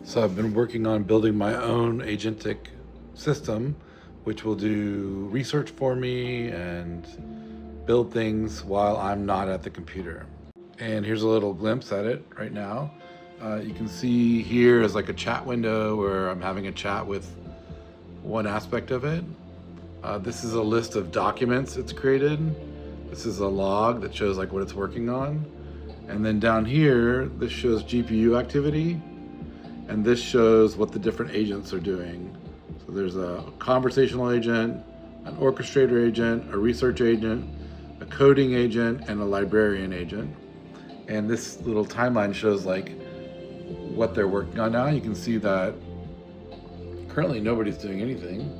So I've been working on building my own agentic system, which will do research for me and build things while I'm not at the computer. And here's a little glimpse at it right now. You can see here is like a chat window where I'm having a chat with one aspect of it. This is a list of documents it's created. This is a log that shows like what it's working on. And then down here, this shows GPU activity. And this shows what the different agents are doing. So there's a conversational agent, an orchestrator agent, a research agent, a coding agent, and a librarian agent. And this little timeline shows like what they're working on now. You can see that currently nobody's doing anything.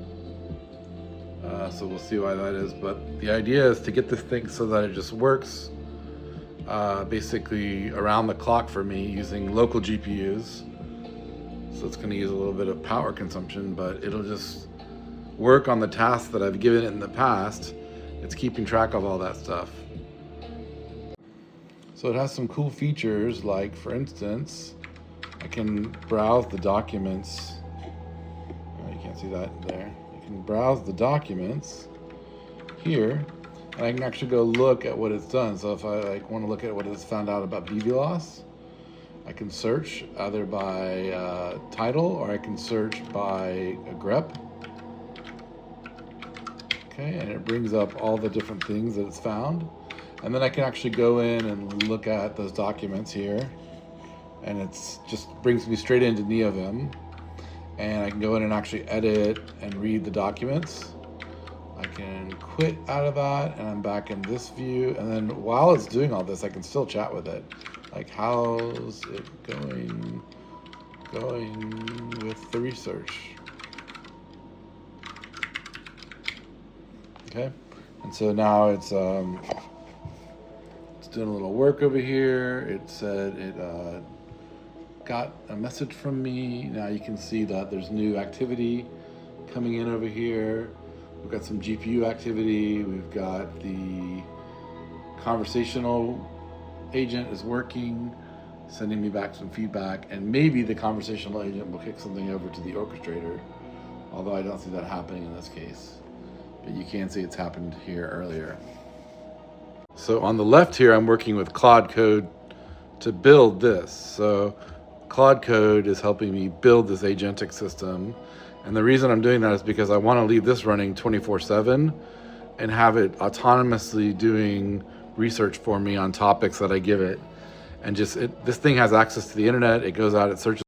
So we'll see why that is. But the idea is to get this thing so that it just works basically around the clock for me using local GPUs. So it's going to use a little bit of power consumption, but it'll just work on the tasks that I've given it in the past. It's keeping track of all that stuff. So it has some cool features, like for instance, I can browse the documents. Oh, you can't see that there. You can browse the documents here, and I can actually go look at what it's done. So if I want to look at what it's found out about BV loss, I can search either by title or I can search by a grep. Okay, and it brings up all the different things that it's found. And then I can actually go in and look at those documents here. And it's just brings me straight into NeoVim. And I can go in and actually edit and read the documents. I can quit out of that and I'm back in this view. And then while it's doing all this, I can still chat with it. Like, how's it going with the research? Okay, and so now it's doing a little work over here. It said it got a message from me. Now you can see that there's new activity coming in over here. We've got some GPU activity. We've got the conversational agent is working, sending me back some feedback, and maybe the conversational agent will kick something over to the orchestrator, although I don't see that happening in this case. But you can see it's happened here earlier. So on the left here, I'm working with Claude Code to build this. So Claude Code is helping me build this agentic system. And the reason I'm doing that is because I want to leave this running 24/7 and have it autonomously doing research for me on topics that I give it. And just, this thing has access to the internet. It goes out, it searches